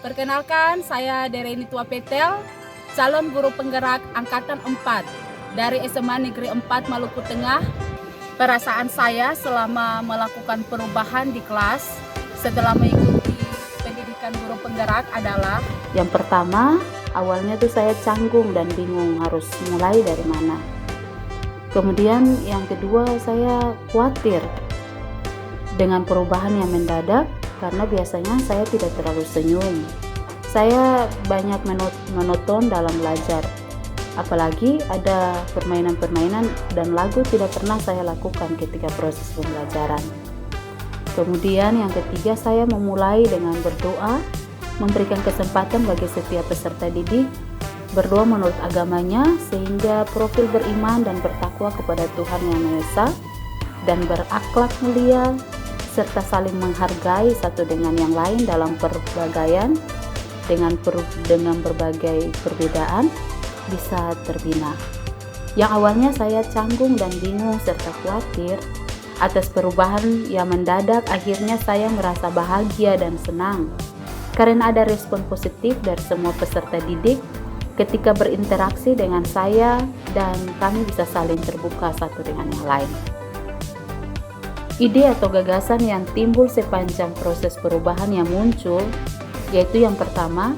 Perkenalkan, saya Dereni Tua Petel, calon guru penggerak Angkatan 4 dari SMA Negeri 4 Maluku Tengah. Perasaan saya selama melakukan perubahan di kelas setelah mengikuti pendidikan guru penggerak adalah yang pertama, awalnya tuh saya canggung dan bingung harus mulai dari mana. Kemudian yang kedua, saya khawatir dengan perubahan yang mendadak karena biasanya saya tidak terlalu senyum. Saya banyak monoton dalam belajar. Apalagi ada permainan-permainan dan lagu tidak pernah saya lakukan ketika proses pembelajaran. Kemudian yang ketiga, saya memulai dengan berdoa, memberikan kesempatan bagi setiap peserta didik berdoa menurut agamanya sehingga profil beriman dan bertakwa kepada Tuhan Yang Maha Esa dan berakhlak mulia serta saling menghargai satu dengan yang lain dalam perbagaian dengan berbagai perbedaan bisa terbina. Yang awalnya saya canggung dan bingung serta khawatir atas perubahan yang mendadak, akhirnya saya merasa bahagia dan senang karena ada respon positif dari semua peserta didik ketika berinteraksi dengan saya dan kami bisa saling terbuka satu dengan yang lain. Ide atau gagasan yang timbul sepanjang proses perubahan yang muncul yaitu yang pertama,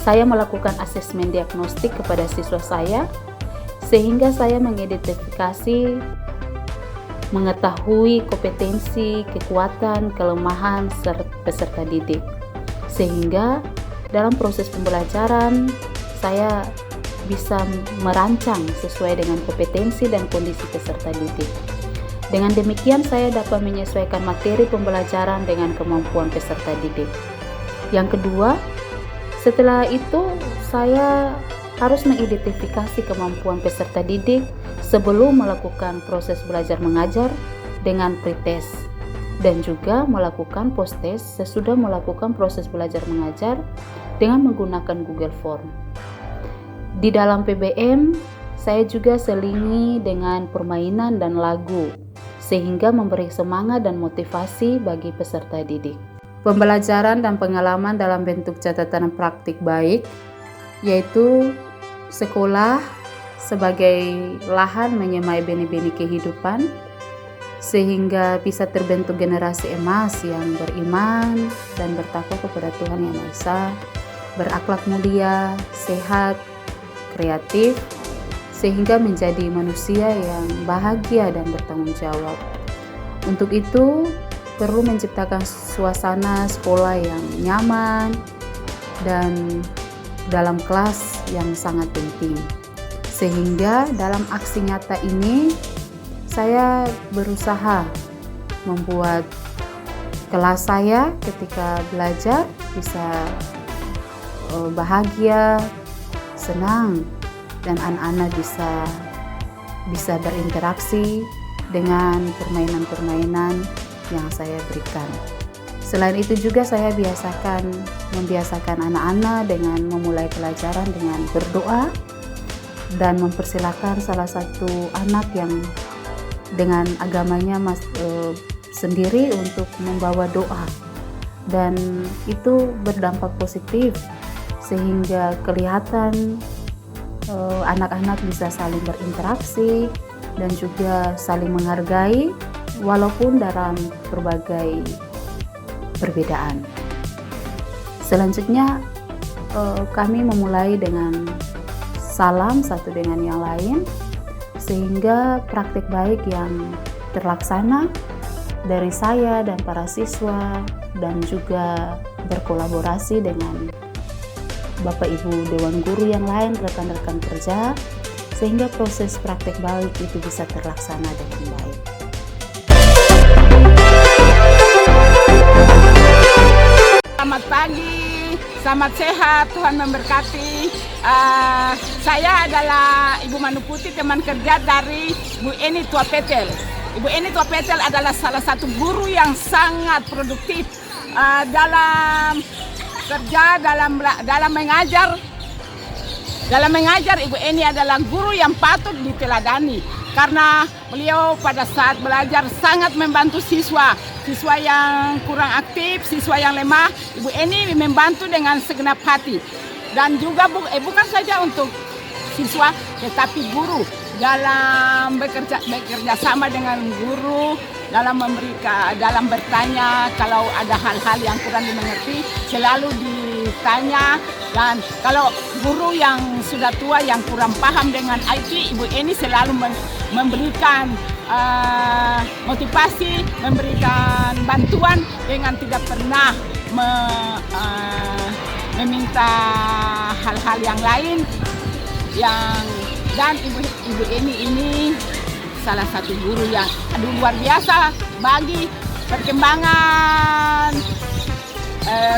saya melakukan asesmen diagnostik kepada siswa saya sehingga saya mengidentifikasi, mengetahui kompetensi, kekuatan, kelemahan peserta didik. Sehingga dalam proses pembelajaran saya bisa merancang sesuai dengan kompetensi dan kondisi peserta didik. Dengan demikian saya dapat menyesuaikan materi pembelajaran dengan kemampuan peserta didik. Yang kedua, setelah itu saya harus mengidentifikasi kemampuan peserta didik sebelum melakukan proses belajar mengajar dengan pretest dan juga melakukan post-test sesudah melakukan proses belajar mengajar dengan menggunakan Google Form. Di dalam PBM, saya juga selingi dengan permainan dan lagu sehingga memberi semangat dan motivasi bagi peserta didik. Pembelajaran dan pengalaman dalam bentuk catatan praktik baik, yaitu sekolah sebagai lahan menyemai benih-benih kehidupan, sehingga bisa terbentuk generasi emas yang beriman dan bertakwa kepada Tuhan Yang Maha Esa, berakhlak mulia, sehat, kreatif, sehingga menjadi manusia yang bahagia dan bertanggung jawab. Untuk itu, perlu menciptakan suasana sekolah yang nyaman dan dalam kelas yang sangat penting. Sehingga dalam aksi nyata ini, saya berusaha membuat kelas saya ketika belajar bisa bahagia, senang, dan anak-anak bisa berinteraksi dengan permainan-permainan yang saya berikan. Selain itu juga saya membiasakan anak-anak dengan memulai pelajaran dengan berdoa dan mempersilakan salah satu anak yang dengan agamanya sendiri untuk membawa doa, dan itu berdampak positif sehingga kelihatan anak-anak bisa saling berinteraksi dan juga saling menghargai walaupun dalam berbagai perbedaan. Selanjutnya kami memulai dengan salam satu dengan yang lain sehingga praktik baik yang terlaksana dari saya dan para siswa dan juga berkolaborasi dengan Bapak Ibu Dewan Guru yang lain, rekan-rekan kerja, sehingga proses praktek baik itu bisa terlaksana dengan baik. Selamat pagi, selamat sehat, Tuhan memberkati. Saya adalah Ibu Manu Putih, teman kerja dari Bu Eni Tua Petel. Ibu Eni Tua Petel adalah salah satu guru yang sangat produktif dalam kerja, dalam mengajar. Dalam mengajar, Ibu Eni adalah guru yang patut diteladani karena beliau pada saat belajar sangat membantu siswa siswa yang kurang aktif, siswa yang lemah, Ibu Eni membantu dengan segenap hati. Dan juga bukan saja untuk siswa, tetapi guru dalam bekerja sama dengan guru dalam bertanya kalau ada hal-hal yang kurang dimengerti selalu ditanya. Dan kalau guru yang sudah tua yang kurang paham dengan IT, Ibu Eni selalu memberikan motivasi, memberikan bantuan dengan tidak pernah meminta hal-hal yang lain. Dan Ibu Eni ini salah satu guru yang luar biasa bagi perkembangan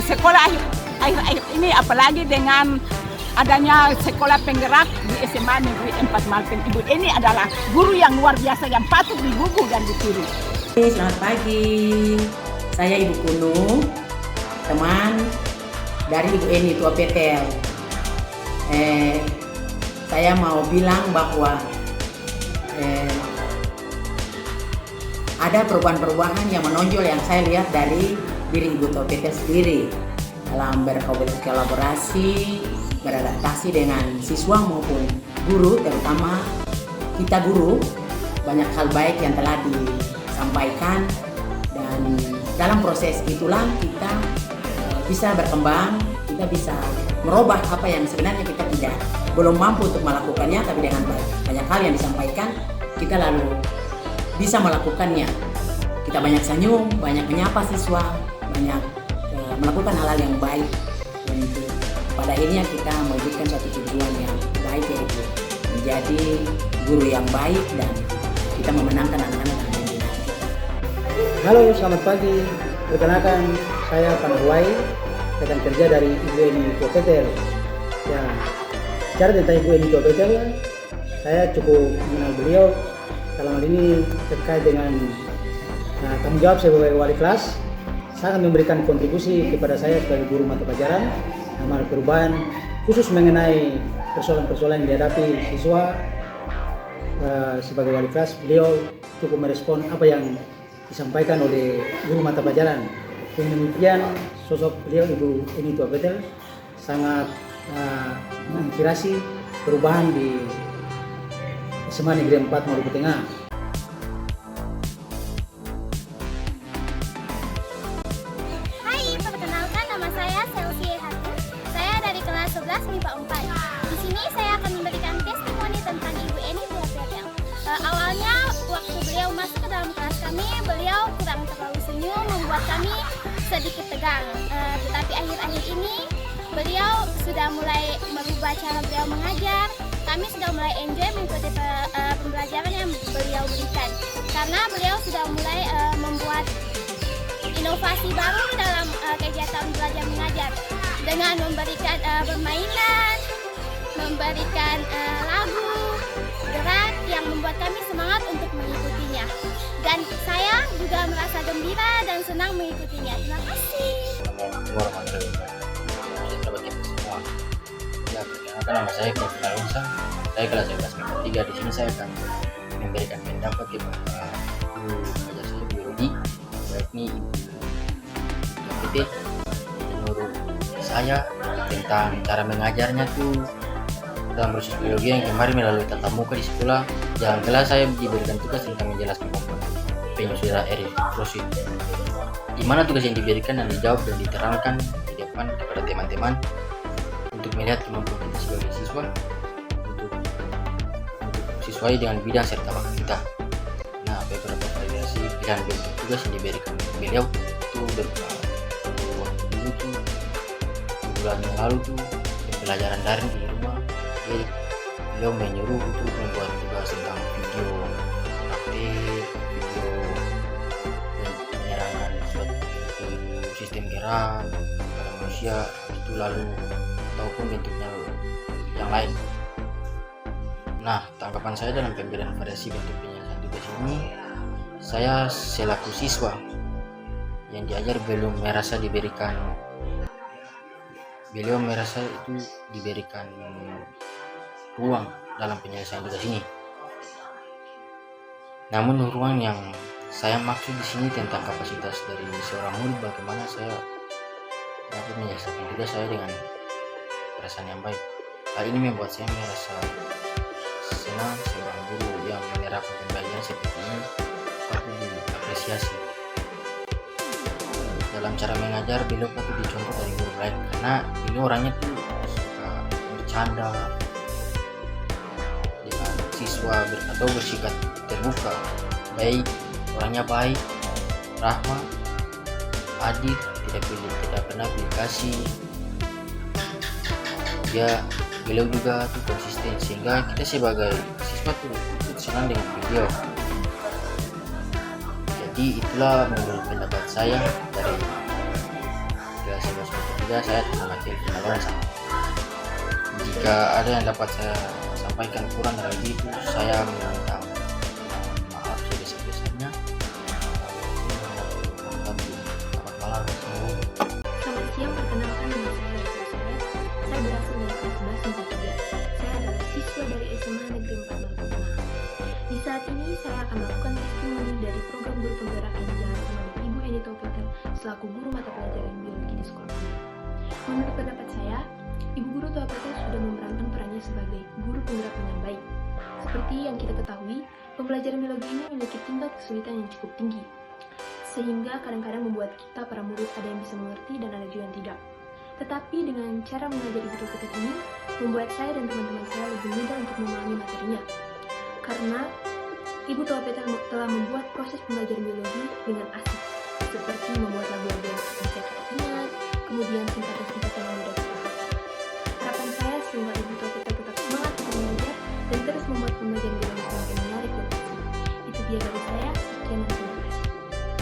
sekolah akhir-akhir ini, apalagi dengan adanya sekolah penggerak di SMA Negeri 4 Malpen. Ibu Eni adalah guru yang luar biasa yang patut digugu dan ditiru. Selamat pagi, saya Ibu Kunu, teman dari Ibu Eni Tua Petel. Saya mau bilang bahwa ada perubahan-perubahan yang menonjol yang saya lihat dari diri Ibu Tua Petel sendiri dalam berkolaborasi, beradaptasi dengan siswa maupun guru, terutama kita guru. Banyak hal baik yang telah disampaikan, dan dalam proses itulah kita bisa berkembang, kita bisa merubah apa yang sebenarnya kita belum mampu untuk melakukannya, tapi dengan banyak hal yang disampaikan kita lalu bisa melakukannya. Kita banyak senyum, banyak menyapa siswa, banyak melakukan hal-hal yang baik, dan itu pada akhirnya kita mewujudkan satu tujuan yang baik, yaitu menjadi guru yang baik dan kita memenangkan anak-anak dan pembinaan. Halo, selamat pagi. Perkenalkan, saya Panawai, rekan kerja dari Ibu Eni Tua Petel. Ya, cara tentang Ibu Eni Tua Petel, saya cukup mengenal beliau. Dalam hal ini terkait dengan tanggung jawab sebagai wali kelas, sangat memberikan kontribusi kepada saya sebagai guru mata pelajaran amal perubahan, khusus mengenai persoalan-persoalan yang dihadapi siswa. Sebagai wali kelas, beliau cukup merespon apa yang disampaikan oleh guru mata pelajaran. Dengan demikian, sosok beliau Ibu Eni Tua Petel sangat menginspirasi perubahan di SMA Negeri 4 Maluku Tengah. Perkenalkan, nama saya Selsie Hatun. Saya dari kelas 11 MIPA 4. Di sini saya akan memberikan testimoni tentang Ibu Eni Tua Petel. Awalnya waktu beliau masuk ke dalam kelas kami, beliau kurang terlalu senyum, membuat kami sedikit tegang. Tetapi akhir-akhir ini beliau sudah mulai merubah cara beliau mengajar. Kami sudah mulai enjoy mengikuti pembelajaran yang beliau berikan, karena beliau sudah mulai membuat inovasi baru dalam kegiatan belajar mengajar dengan memberikan permainan, memberikan lagu, gerak yang membuat kami semangat untuk mengikutinya. Dan saya juga merasa gembira dan senang mengikutinya. Terima kasih. Selamat kita semua. Ya, perkenalkan nama saya Profesor Alonsa. Saya kelas 11 MIPA 3. Di sini saya akan memberikan pendapat kepada guru pengajar saya biologi, yakni Ibu. Menurut saya tentang cara mengajarnya tuh dalam proses biologi yang kemarin melalui tatap muka di sekolah, dalam kelas saya diberikan tugas tentang menjelaskan komponen penyusunan eritrosit, di mana tugas yang diberikan dan dijawab dan diterangkan di depan kepada teman-teman untuk melihat kemampuan kita sebagai siswa untuk sesuai dengan bidang serta bakat kita. Nah, beberapa variasi pilihan bentuk tugas yang diberikan beliau itu berupa waktu dulu tuh bulan yang lalu tuh pembelajaran daring di rumah. Jadi beliau menyuruh untuk membuat tugas tentang video praktik, video menyerangkan suatu sistem gerak pada manusia, itu lalu ataupun bentuknya yang lain. Nah, tanggapan saya dalam pemberian variasi bentuk penyelesaian tugas ini, saya selaku siswa yang diajar beliau merasa itu diberikan ruang dalam penyelesaian tugas ini. Namun ruang yang saya maksud di sini tentang kapasitas dari seorang murid, bagaimana saya dapat menyelesaikan tugas saya dengan perasaan yang baik. Hal ini membuat saya merasa senang seorang guru yang menerapkan pembelajaran seperti ini patut diapresiasi. Dalam cara mengajar, beliau patut dicontoh dari guru lain karena beliau orangnya tuh suka bercanda dengan siswa atau bersikap terbuka, baik, orangnya baik, rahmat, adil, tidak pernah pilih kasih. Beliau juga tuh konsisten sehingga kita sebagai siswa tuh ikut senang dengan beliau. Jadi itulah menurut pendapat saya dari kelas 11 saya sangat terima. Jika ada yang dapat saya sampaikan kurang dari itu, saya meminta maaf sebesar-besarnya. Selamat malam. Selamat siang, perkenalkan nama saya Reza Sumet. Saya berasal dari kelas 11 MIPA 3. Saya adalah siswa dari SMA Negeri 4 Maluku Tengah. Di saat ini saya akan melakukan testimoni dari program guru penggerak yang dijalankan oleh Ibu Eni Taupetel selaku guru mata pelajaran biologi di sekolah kami. Menurut pendapat saya, Ibu Guru Taupetel sudah memerankan perannya sebagai guru penggerak dengan baik. Seperti yang kita ketahui, pembelajaran biologi ini memiliki tingkat kesulitan yang cukup tinggi, sehingga kadang-kadang membuat kita para murid ada yang bisa mengerti dan ada juga yang tidak. Tetapi dengan cara mengajar Ibu Taupetel ini, membuat saya dan teman-teman saya lebih mudah untuk memahami materinya. Karena Ibu Taupetel telah membuat proses pembelajaran biologi dengan asik, seperti membuat lagu-lagu yang bisa kita ingat, kemudian singkatan-singkatan yang mudah kita hafal. Harapan saya semoga Ibu Taupetel tetap semangat untuk mengajar dan terus membuat pembelajaran biologi semakin menarik dan asik. Itu dia dari saya, sekian dan terima kasih.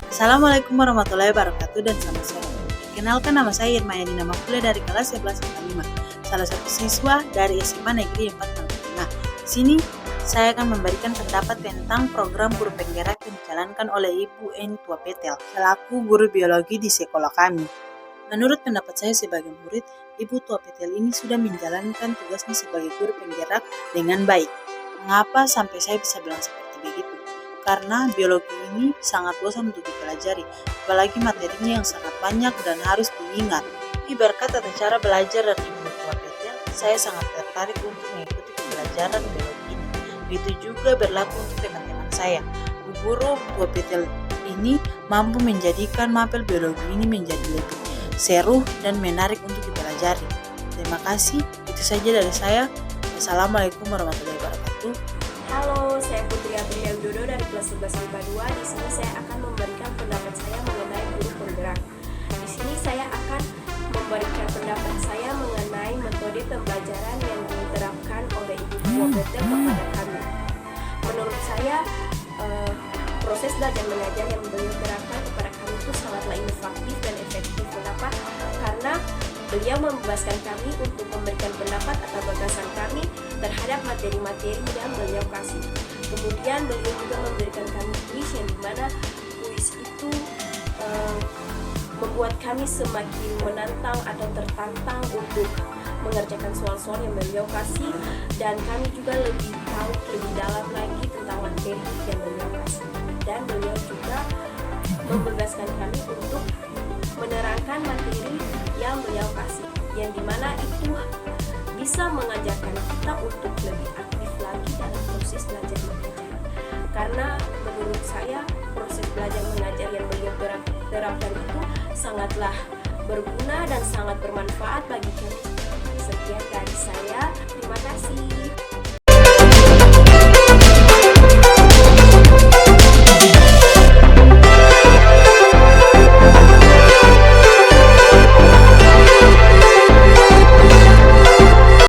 Assalamualaikum warahmatullahi wabarakatuh dan selamat sore. Perkenalkan, nama saya Irma Yadina Makula dari kelas 11 IPA 5, salah satu siswa dari SMA Negeri 4 Maluku Tengah. Di sini saya akan memberikan pendapat tentang program guru penggerak yang dijalankan oleh Ibu Eni Taupetel selaku guru biologi di sekolah kami. Menurut pendapat saya sebagai murid, Ibu Taupetel ini sudah menjalankan tugasnya sebagai guru penggerak dengan baik. Mengapa sampai saya bisa bilang seperti begitu? Karena biologi ini sangat bosan untuk dipelajari, apalagi materinya yang sangat banyak dan harus diingat. Berkat atas cara belajar dari Ibu Taupetel, saya sangat tertarik untuk mengikuti pembelajaran biologi ini. Begitu juga berlaku untuk teman-teman saya. Bu Guru Taupetel ini mampu menjadikan mapel biologi ini menjadi lebih seru dan menarik untuk dipelajari. Terima kasih, itu saja dari saya. Assalamualaikum warahmatullahi wabarakatuh. Halo, saya Putri Aprilia Widodo dari kelas 11 MIPA 2. Di sini saya akan memberikan pendapat saya mengenai guru penggerak. Di sini saya akan memberikan pendapat saya mengenai metode pembelajaran yang diterapkan oleh Ibu Taupetel kepada kami. Menurut saya, proses belajar mengajar yang beliau terapkan kepada kami itu sangatlah inovatif dan efektif. Kenapa? Karena beliau membebaskan kami untuk memberikan pendapat atau gagasan kami terhadap materi-materi yang beliau kasih. Kemudian beliau juga memberikan kami kuis yang dimana kuis itu membuat kami semakin menantang atau tertantang untuk mengerjakan soal-soal yang beliau kasih, dan kami juga lebih tahu lebih dalam lagi tentang materi yang beliau kasih. Dan beliau juga membebaskan kami untuk menerangkan materi yang beliau kasih, yang dimana itu bisa mengajarkan kita untuk lebih aktif lagi dalam proses belajar mengajar. Karena menurut saya proses belajar mengajar yang beliau terapkan itu sangatlah berguna dan sangat bermanfaat bagi kami. Sekian dari saya, terima kasih.